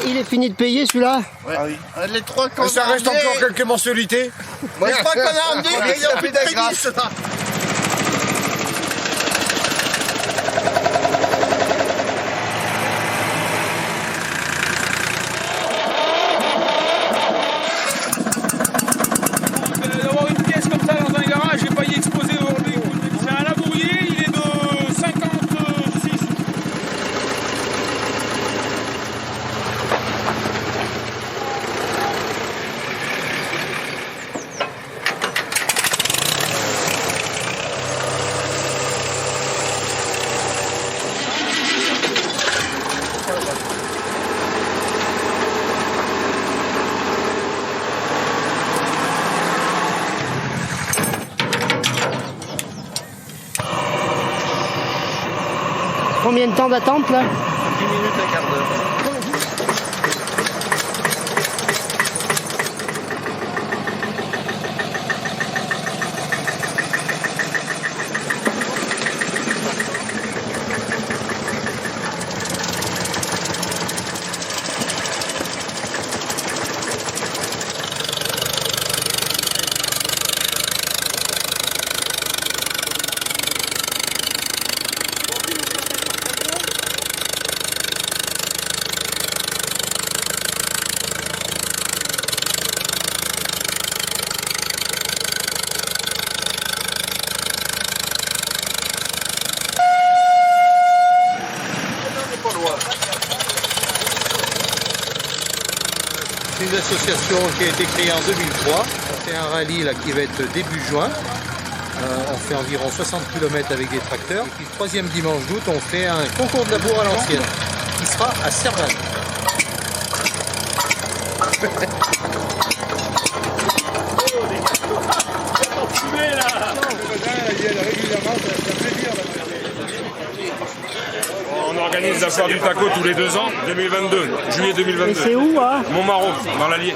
Il est fini de payer celui-là? Ouais. Ah oui. Les 3 qu'on ça reste encore quelques mensualités. Les 3 qu'on a emmenés, il n'y a plus de crédit, ça. D'avoir une pièce comme ça dans un garage, j'ai failli exploser aujourd'hui. C'est un labourier, il est de 56. Combien de temps d'attente là? 10 minutes, un quart d'heure. C'est une association qui a été créée en 2003. On fait un rallye là, qui va être début juin. On fait environ 60 km avec des tracteurs. Et puis le troisième dimanche d'août, on fait un concours de labour à l'ancienne qui sera à Servan. On organise la foire du taco tous les 2 ans, 2022, juillet 2022. Et c'est où hein? Montmarault, dans l'Allier.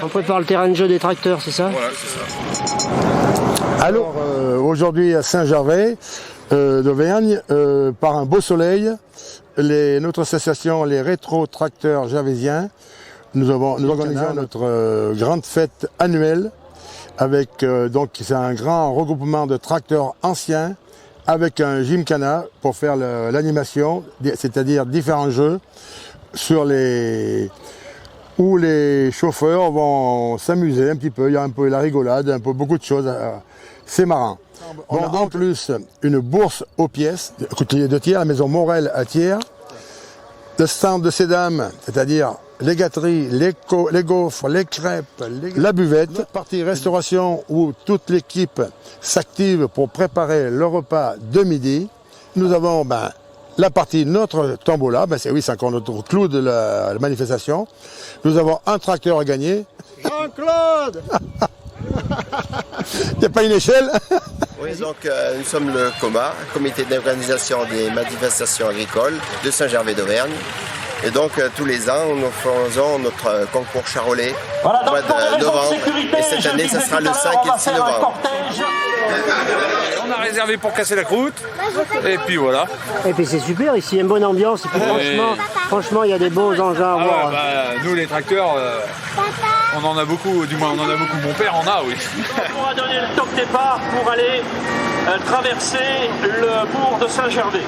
On prépare le terrain de jeu des tracteurs, c'est ça? Voilà, c'est ça. Alors, aujourd'hui à Saint-Gervais d'Auvergne, par un beau soleil, notre association, les rétro-tracteurs gervaisiens, nous organisons notre grande fête annuelle avec, donc c'est un grand regroupement de tracteurs anciens avec un gymkhana pour faire l'animation, c'est-à-dire différents jeux où les chauffeurs vont s'amuser un petit peu. Il y a un peu la rigolade, un peu beaucoup de choses. C'est marrant. On a en plus une bourse aux pièces, couturier de Thiers, la maison Morel à Thiers. Le stand de ces dames, c'est-à-dire les gâteries, les gaufres, les crêpes, la buvette. Notre partie restauration où toute l'équipe s'active pour préparer le repas de midi. Nous avons la partie notre tombola, c'est encore notre clou de la manifestation. Nous avons un tracteur à gagner. Jean-Claude. Il n'y a pas une échelle? Oui, donc nous sommes le COMA, Comité d'organisation des manifestations agricoles de Saint-Gervais d'Auvergne. Et donc tous les ans, nous faisons notre concours charolais au mois de novembre. Et cette année, ça sera le 5 et le 6 novembre. On a réservé pour casser la croûte. Et puis voilà. Et puis c'est super ici, il y a une bonne ambiance. Et puis franchement, il y a des beaux engins à voir. Nous, les tracteurs, on en a beaucoup, du moins on en a beaucoup. Mon père en a, oui. On va donner le top départ pour aller traverser le bourg de Saint-Gervais.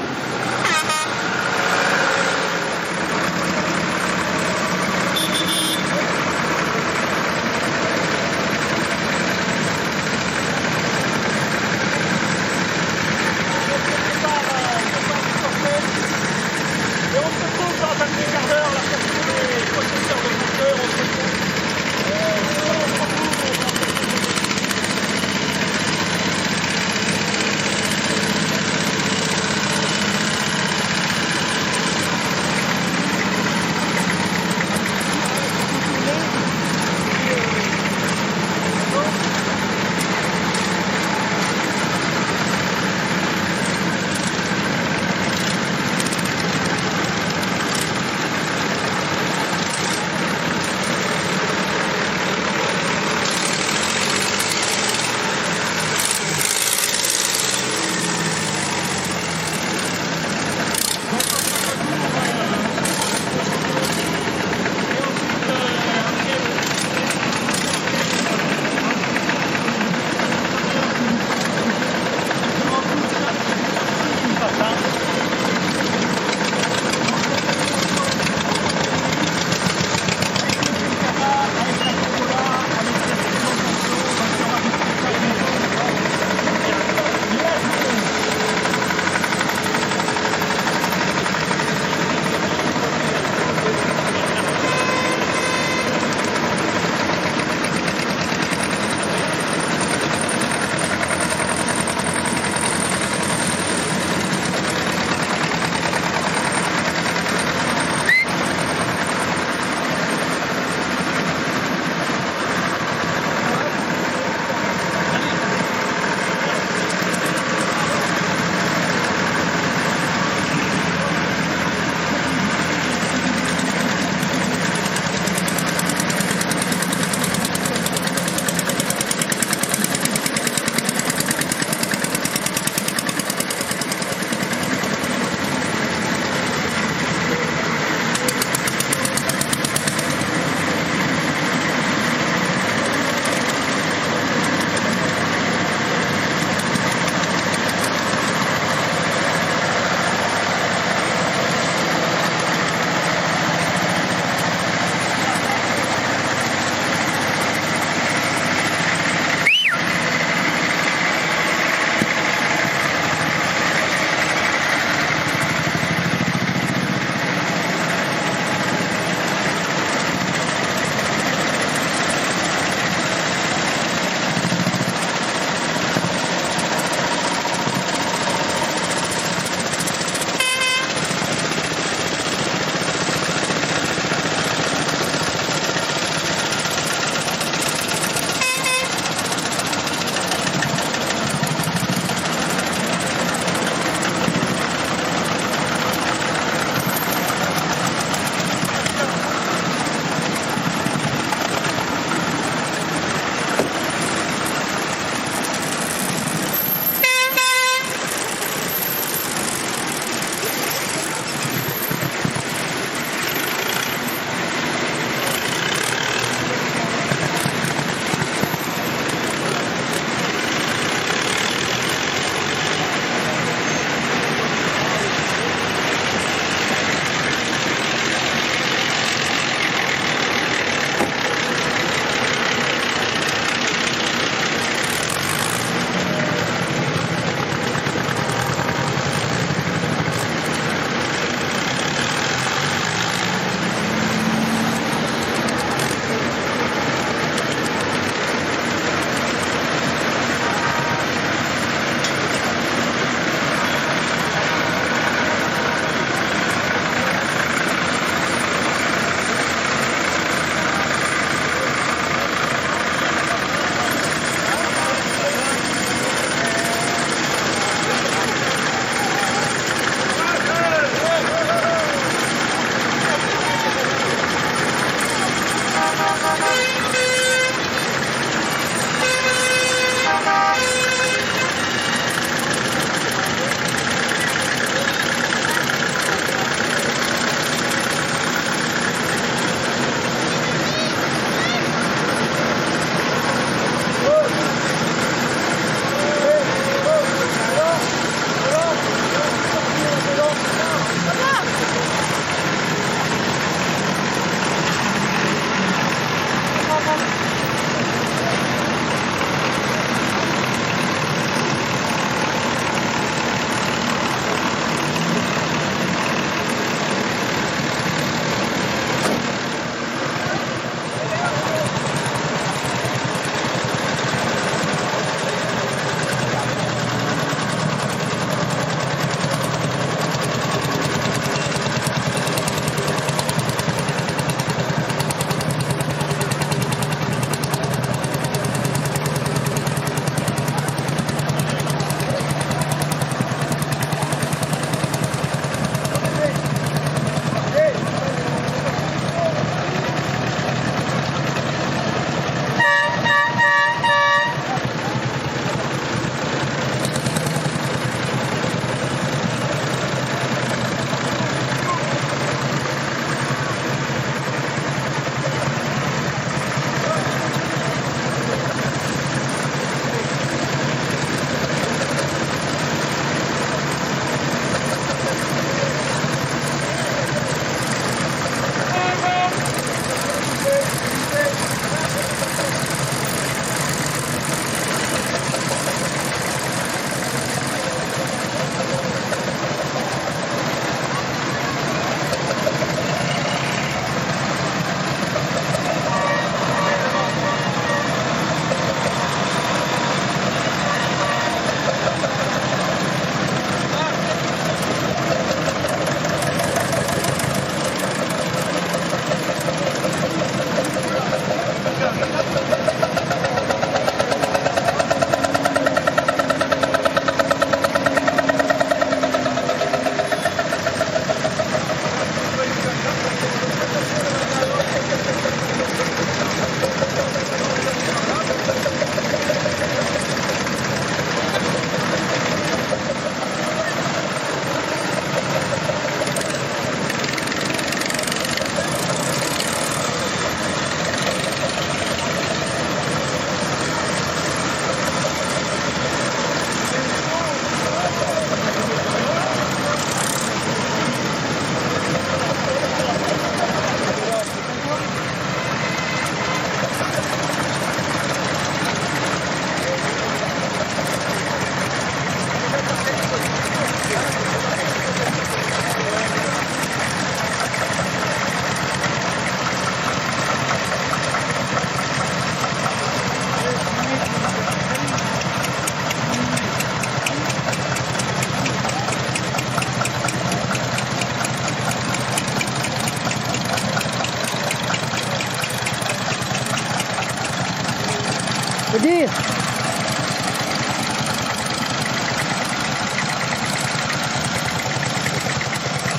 Faut dire.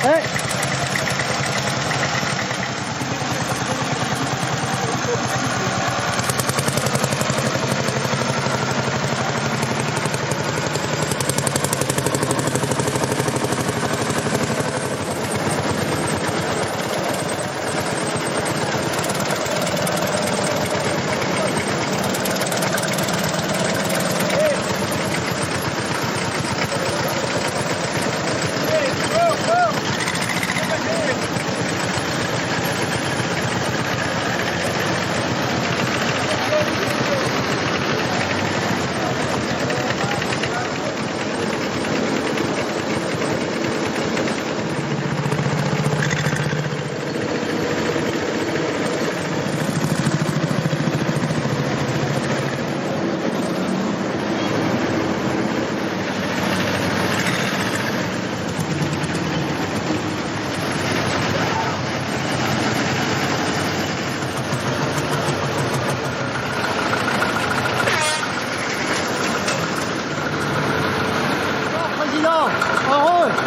Ouais.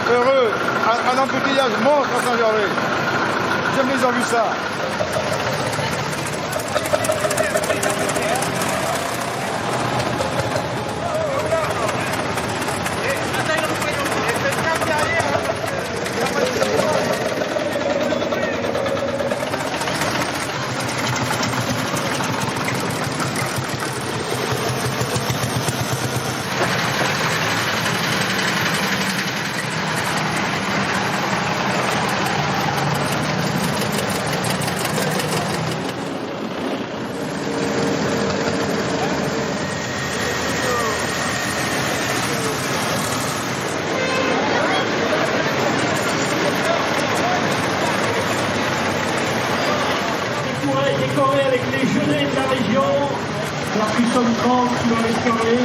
Heureux, un embouteillage monstre à Saint-Gervais. Jamais ils ont vu ça. Décoré avec les genêts de la région, alors qu'ils sont 30 qui vont les décorer.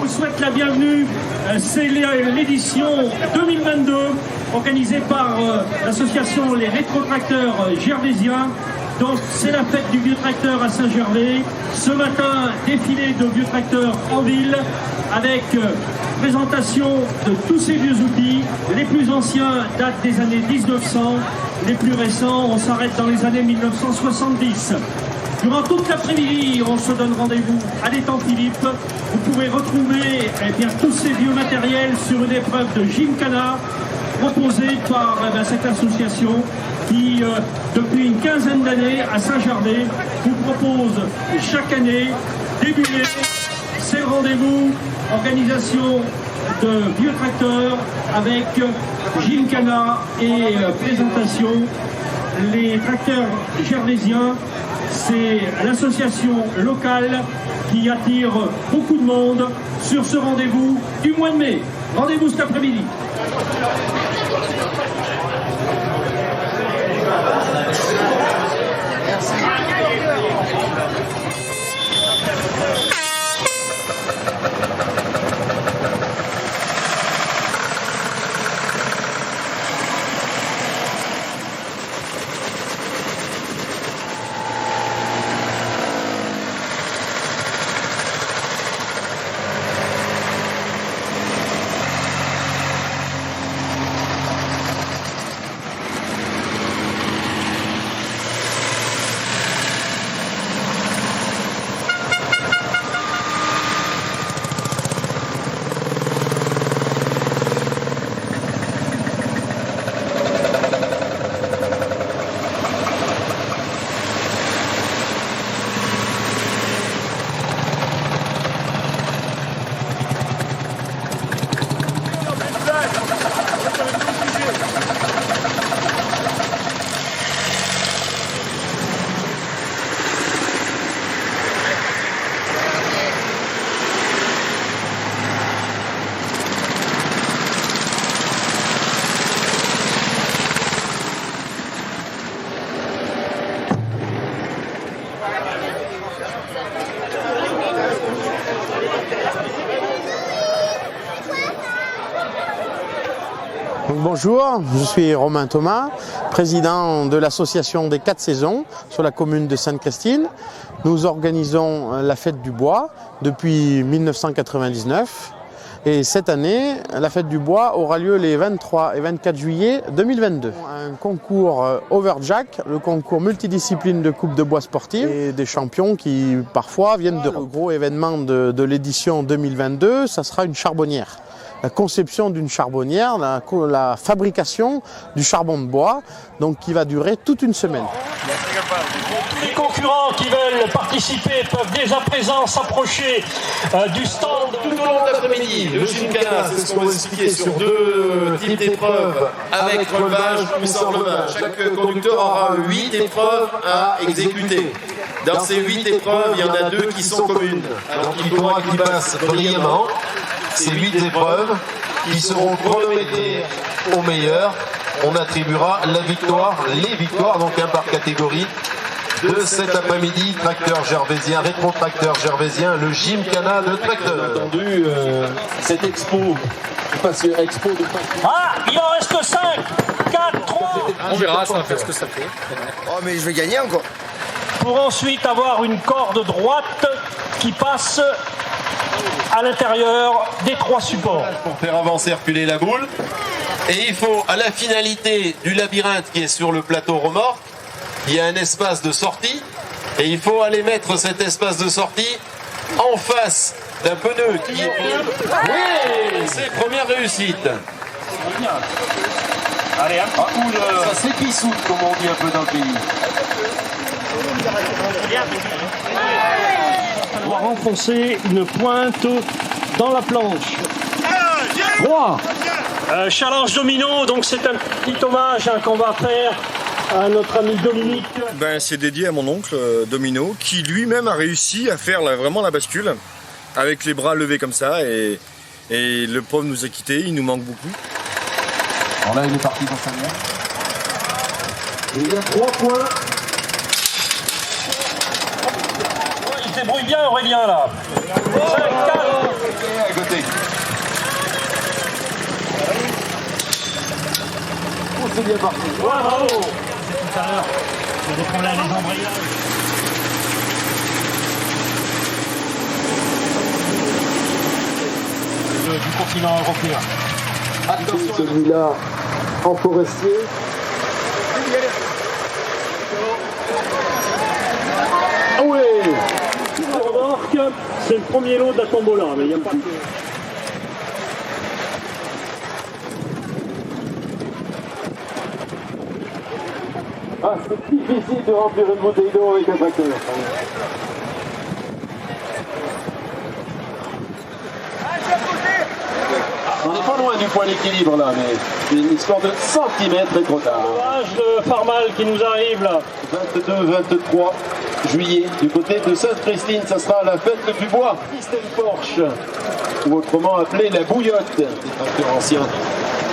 Souhaite la bienvenue, c'est l'édition 2022 organisée par l'association Les Rétrotracteurs Gervaisiens. Donc c'est la fête du vieux tracteur à Saint-Gervais. Ce matin, défilé de vieux tracteurs en ville avec présentation de tous ces vieux outils. Les plus anciens datent des années 1900, les plus récents, on s'arrête dans les années 1970. Durant toute l'après-midi, on se donne rendez-vous à l'étang Philippe. Vous pouvez retrouver tous ces vieux matériels sur une épreuve de gymkhana proposée par cette association qui, depuis une quinzaine d'années à Saint-Gervais, vous propose chaque année, début mai, c'est le rendez-vous, organisation de vieux tracteurs avec gymkhana et présentation. Les tracteurs gervaisiens, c'est l'association locale qui attire beaucoup de monde sur ce rendez-vous du mois de mai. Rendez-vous cet après-midi. Donc, bonjour, je suis Romain Thomas, président de l'association des 4 saisons sur la commune de Sainte-Christine. Nous organisons la fête du bois depuis 1999 et cette année, la fête du bois aura lieu les 23 et 24 juillet 2022. Un concours Overjack, le concours multidiscipline de coupe de bois sportive et des champions qui parfois viennent de gros événements de l'édition 2022, ça sera une charbonnière. La conception d'une charbonnière, la fabrication du charbon de bois, donc qui va durer toute une semaine. Les concurrents qui veulent participer peuvent dès à présent s'approcher du stand. Tout au long de l'après-midi, le Gymkhana, c'est ce qu'on va expliquer sur 2 types d'épreuves avec relevage ou sans relevage. Chaque conducteur aura 8 épreuves à exécuter. Dans ces 8 épreuves, il y en a 2 qui sont communes. Donc il faudra qu'il passe brillamment ces 8 épreuves qui seront chronométrées au meilleur. On attribuera la victoire, les victoires, donc un par catégorie, de cet après-midi, tracteur gervaisien, rétrotracteur gervaisien, le Gymkhana de tracteur. Entendu, cette expo, expo de... Ah, il en reste 5, 4, 3. On verra, ça va faire ce que ça fait. Oh, mais je vais gagner encore. Pour ensuite avoir une corde droite qui passe à l'intérieur des 3 supports. Pour faire avancer, reculer la boule. Et il faut, à la finalité du labyrinthe qui est sur le plateau remorque, il y a un espace de sortie. Et il faut aller mettre cet espace de sortie en face d'un pneu qui est... Oui, c'est première réussite. Allez, un coup de... Ça s'épissoute, comme on dit un peu dans le pays. On va renfoncer une pointe dans la planche. 3. Challenge domino, donc c'est un petit hommage qu'on va faire à notre ami Dominique. C'est dédié à mon oncle Domino qui lui-même a réussi à faire vraiment la bascule avec les bras levés comme ça et le pauvre nous a quittés, il nous manque beaucoup. Alors là il est parti dans sa main. Il y a 3 points. Il se débrouille bien Aurélien là. 5, 4. À côté. Oh, c'est bien parti. Ouais, bravo. Tout à l'heure, il y a des problèmes des embrayages. Du continent européen. Attention, celui-là en forestier. Ah ouais. Remarque, c'est le premier lot de la tombola, mais il n'y a pas de... Ah, c'est difficile de remplir une bouteille d'eau avec un tracteur. On n'est pas loin du point d'équilibre là, mais c'est une histoire de centimètres et trop tard. L'âge de Farmal qui nous arrive là. 22-23 juillet, du côté de Sainte-Christine, ça sera la fête du bois. Système Porsche, ou autrement appelé la bouillotte, des tracteurs anciens.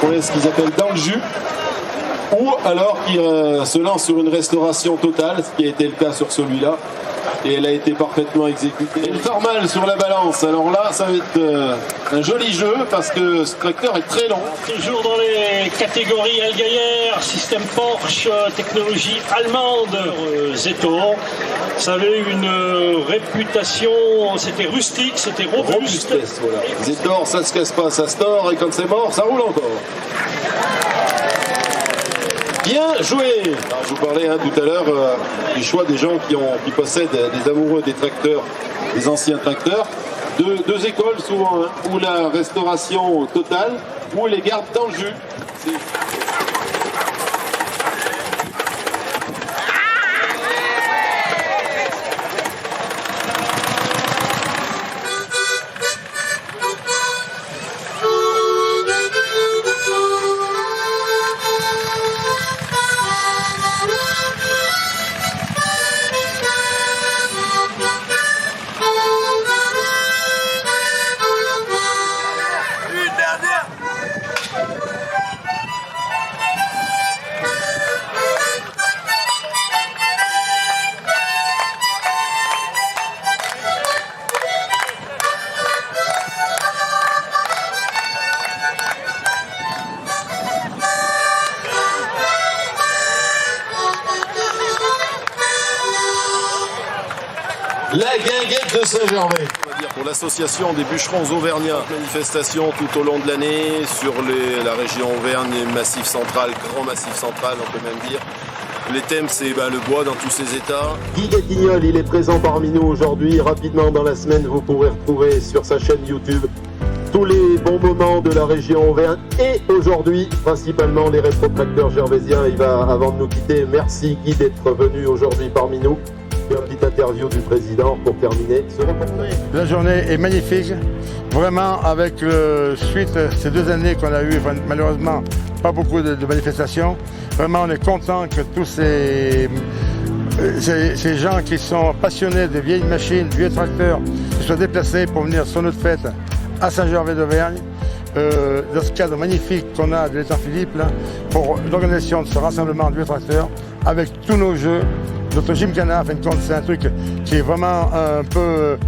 Pour ce qu'ils appellent dans le jus. Ou alors qui se lance sur une restauration totale, ce qui a été le cas sur celui-là, et elle a été parfaitement exécutée. Une Farmal sur la balance, alors là ça va être un joli jeu parce que ce tracteur est très long. Toujours dans les catégories Allgaier, système Porsche, technologie allemande, Zetor. Ça avait une réputation, c'était rustique, c'était robuste. Robustesse, voilà. Zetor, ça se casse pas, ça se tord, et quand c'est mort, ça roule encore. Bien joué. Alors, je vous parlais tout à l'heure du choix des gens qui possèdent des amoureux des tracteurs, des anciens tracteurs. Deux écoles souvent, ou la restauration totale, ou les gardent dans le jus. de Saint-Gervais. On va dire pour l'association des bûcherons auvergnats, manifestation tout au long de l'année sur la région Auvergne, Massif central, Grand Massif central, on peut même dire. Les thèmes, c'est le bois dans tous ses états. Guy Guetignol, il est présent parmi nous aujourd'hui. Rapidement dans la semaine, vous pourrez retrouver sur sa chaîne YouTube tous les bons moments de la région Auvergne et aujourd'hui, principalement les rétrotracteurs gervaisiens. Il va, avant de nous quitter, merci Guy d'être venu aujourd'hui parmi nous. Une petite interview du président pour terminer ce reportage. La journée est magnifique, vraiment avec suite ces 2 années qu'on a eu, malheureusement pas beaucoup de manifestations. Vraiment on est content que tous ces gens qui sont passionnés de vieilles machines, de vieux tracteurs, se soient déplacés pour venir sur notre fête à Saint-Gervais d'Auvergne. Dans ce cadre magnifique qu'on a de l'État Philippe là, pour l'organisation de ce rassemblement de vieux tracteurs avec tous nos jeux. Notre Gymkhana, en fin de compte, c'est un truc qui est vraiment un peu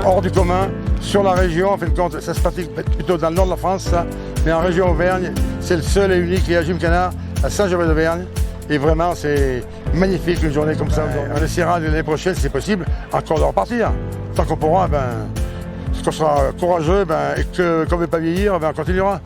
hors du commun. Sur la région, en fin de compte, ça se pratique plutôt dans le nord de la France, ça. Mais en région Auvergne, c'est le seul et unique qui a Gymkhana à Saint-Gervais d'Auvergne. Et vraiment, c'est magnifique une journée comme ça. On essaiera l'année prochaine, si c'est possible, encore de repartir. Tant qu'on pourra, qu'on sera courageux et qu'on ne veut pas vieillir, on continuera.